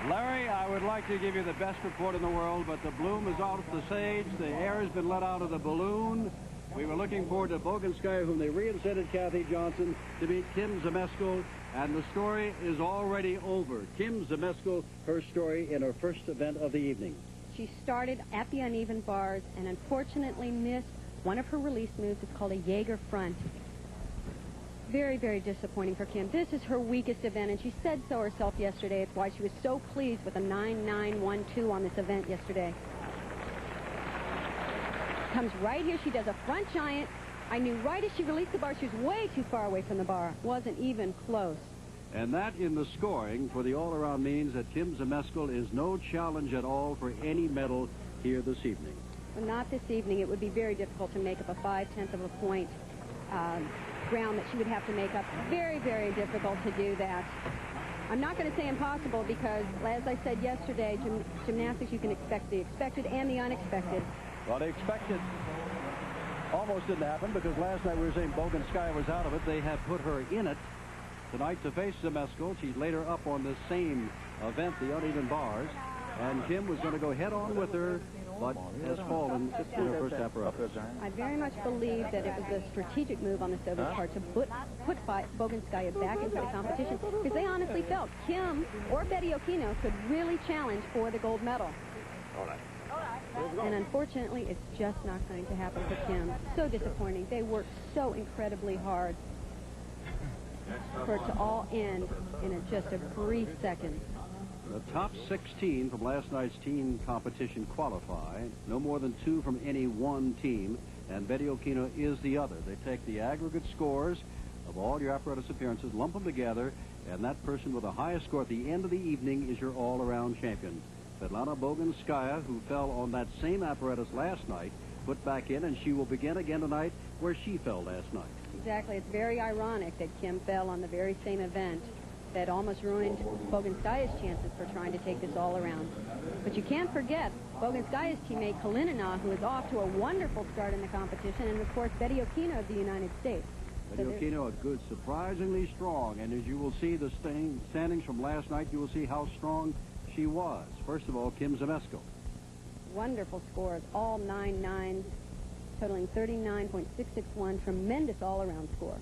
Larry, I would like to give you the best report in the world, but the bloom is off the sage. The air has been let out of the balloon. We were looking forward to Boginskaya, whom they reinstated Kathy Johnson, to beat Kim Zmeskal, and the story is already over. Kim Zmeskal, her story in her first event of the evening. She started at the uneven bars and unfortunately missed one of her release moves. It's called a Jaeger front. Very, very disappointing for Kim. This is her weakest event, and she said so herself yesterday. It's why she was so pleased with a 9.912 on this event yesterday. Comes right here. She does a front giant. I knew right as she released the bar, she was way too far away from the bar. Wasn't even close. And that in the scoring for the all-around means that Kim Zmeskal is no challenge at all for any medal here this evening. Well, not this evening. It would be very difficult to make up a 0.5 of a point ground that she would have to make up. Very, very difficult to do that. I'm not going to say impossible because, as I said yesterday, gymnastics, you can expect the expected and the unexpected. Well, the expected almost didn't happen because last night we were saying Boginskaya was out of it. They have put her in it tonight to face Zmeskal. She's later up on the same event, the uneven bars, and Kim was going to go head-on with her, but has fallen in her first apparatus. I very much believe that it was a strategic move on the Soviet part to put Boginskaya back into the competition because they honestly felt Kim or Betty Okino could really challenge for the gold medal. And unfortunately, it's just not going to happen for Kim. So disappointing. They worked so incredibly hard for it to all end in just a brief second. The top 16 from last night's team competition qualify. No more than 2 from any one team, and Betty Okino is the other. They take the aggregate scores of all your apparatus appearances, lump them together, and that person with the highest score at the end of the evening is your all-around champion. Svetlana Boginskaya, who fell on that same apparatus last night, put back in, and she will begin again tonight where she fell last night. Exactly. It's very ironic that Kim fell on the very same event that almost ruined Boginskaya's chances for trying to take this all around. But you can't forget Boginskaya's teammate Kalinina, who is off to a wonderful start in the competition, and of course Betty Okino of the United States. Betty Okino, a good, surprisingly strong, and as you will see the standings from last night, you will see how strong she was. First of all, Kim Zmeskal. Wonderful scores, all 9.9s, totaling 39.661. Tremendous all-around score.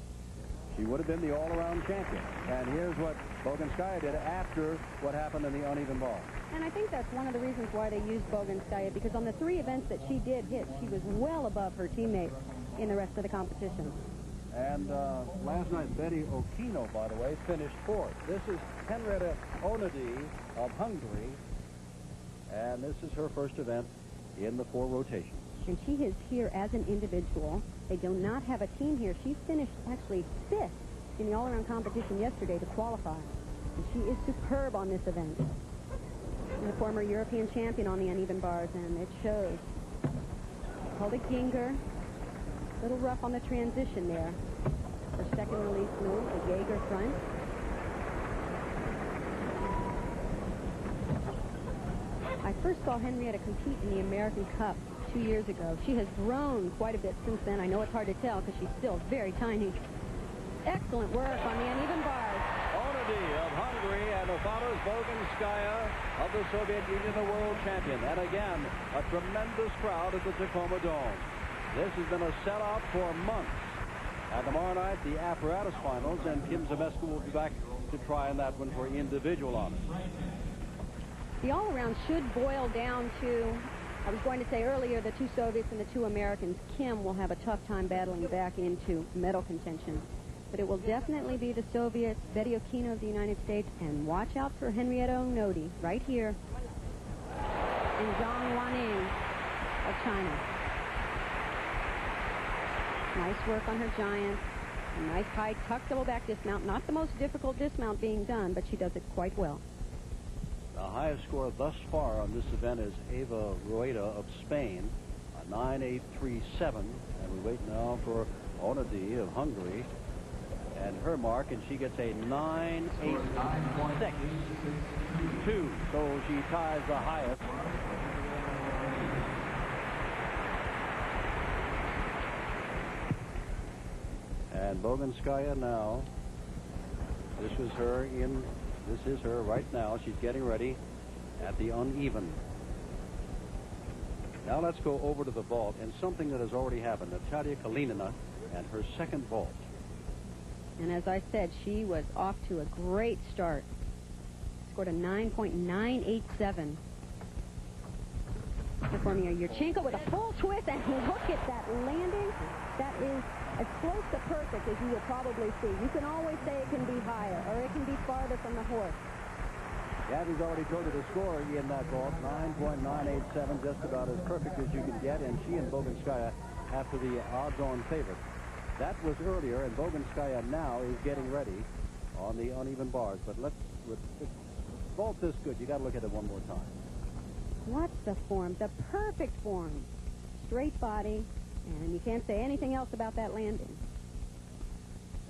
She would have been the all-around champion. And here's what Boginskaya did after what happened in the uneven ball. And I think that's one of the reasons why they used Boginskaya, because on the 3 events that she did hit, she was well above her teammates in the rest of the competition. And last night, Betty Okino, by the way, finished 4th. This is Henrietta Onodi of Hungary, and this is her first event in the 4 rotations. And she is here as an individual. They do not have a team here. She finished actually 5th in the all-around competition yesterday to qualify. And she is superb on this event. She's a former European champion on the uneven bars, and it shows. Called a Ginger. A little rough on the transition there. Her second release move, the Jaeger front. I first saw Henrietta compete in the American Cup 2 years ago. She has grown quite a bit since then. I know it's hard to tell because she's still very tiny. Excellent work on the uneven bars. Onodi of Hungary and the follows Boginskaya of the Soviet Union, the world champion. And again, a tremendous crowd at the Tacoma Dome. This has been a sellout for months. And tomorrow night, the apparatus finals, and Kim Zmeskal will be back to try on that one for individual honors. The all-around should boil down to, I was going to say earlier, the 2 Soviets and the 2 Americans. Kim will have a tough time battling back into medal contention. But it will definitely be the Soviets, Betty Okino of the United States, and watch out for Henrietta Onodi right here, and Zhang Wanning of China. Nice work on her giant. A nice high tuck double back dismount. Not the most difficult dismount being done, but she does it quite well. The highest score thus far on this event is Eva Rueda of Spain, a 9.837. And we wait now for Onodi of Hungary and her mark, and she gets a 9.862. So she ties the highest. And Boginskaya now, this was her in This is her right now. She's getting ready at the uneven. Now let's go over to the vault and something that has already happened. Natalya Kalinina and her second vault. And as I said, she was off to a great start. Scored a 9.987. Performing a Yurchenko with a full twist, and look at that landing. That is as close to perfect as you will probably see. You can always say it can be higher, or it can be farther from the horse. Gabby's already told you the score in that vault, 9.987, just about as perfect as you can get, and she and Boginskaya after the odds-on favorite. That was earlier, and Boginskaya now is getting ready on the uneven bars. But with vault this good, you got to look at it one more time. What's the form? The perfect form. Straight body, and you can't say anything else about that landing.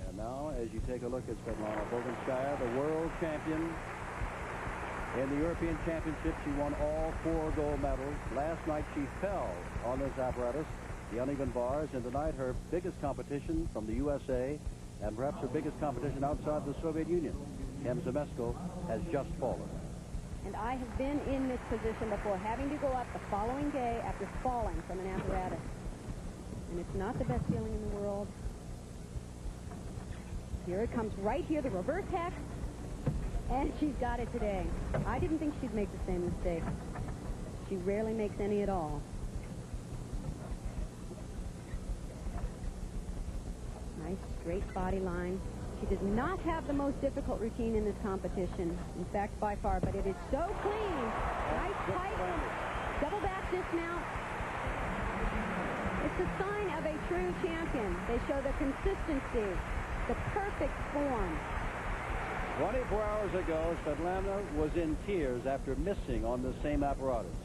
And now, as you take a look at Svetlana Boginskaya, the world champion in the European Championship, she won all 4 gold medals. Last night she fell on this apparatus, the uneven bars, and tonight her biggest competition from the USA and perhaps her biggest competition outside the Soviet Union, Zmeskal, has just fallen. And I have been in this position before, having to go up the following day after falling from an apparatus. And it's not the best feeling in the world. Here it comes right here, the reverse hex. And she's got it today. I didn't think she'd make the same mistake. She rarely makes any at all. Nice straight body line. She does not have the most difficult routine in this competition. In fact, by far, but it is so clean. Nice tight double back dismount. It's a sign of a true champion. They show the consistency, the perfect form. 24 hours ago, Svetlana was in tears after missing on the same apparatus.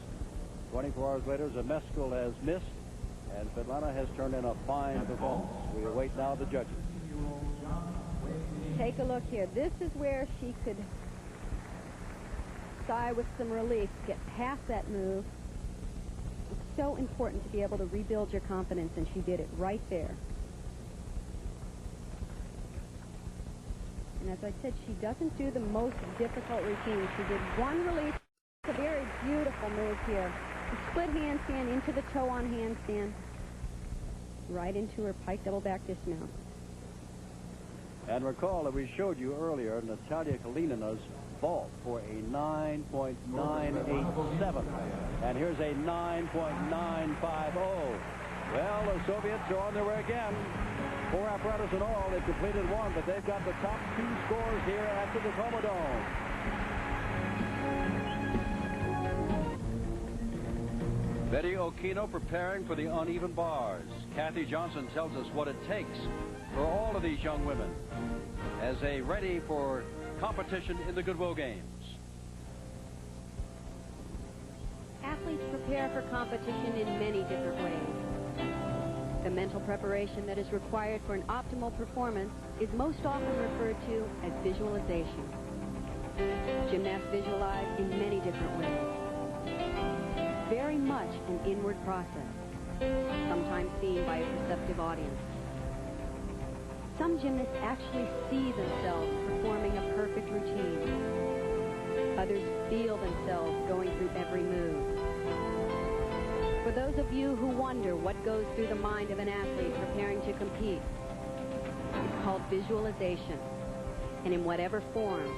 24 hours later, Zmeskal has missed, and Svetlana has turned in a fine performance. We await now the judges. Take a look here. This is where she could sigh with some relief, get past that move. It's so important to be able to rebuild your confidence, and she did it right there. And as I said, she doesn't do the most difficult routine. She did one release. It's a very beautiful move here. A split handstand into the toe on handstand, right into her pike double back dismount. And recall that we showed you earlier Natalya Kalinina's vault for a 9.987. And here's a 9.950. Well, the Soviets are on their way again. 4 apparatus in all. They've completed 1, but they've got the top 2 scores here at the Tacoma Dome. Betty Okino preparing for the uneven bars. Kathy Johnson tells us what it takes for all of these young women as they ready for competition in the Goodwill Games. Athletes prepare for competition in many different ways. The mental preparation that is required for an optimal performance is most often referred to as visualization. Gymnasts visualize in many different ways. Very much an inward process, sometimes seen by a perceptive audience. Some gymnasts actually see themselves performing a perfect routine. Others feel themselves going through every move. For those of you who wonder what goes through the mind of an athlete preparing to compete, it's called visualization. And in whatever form,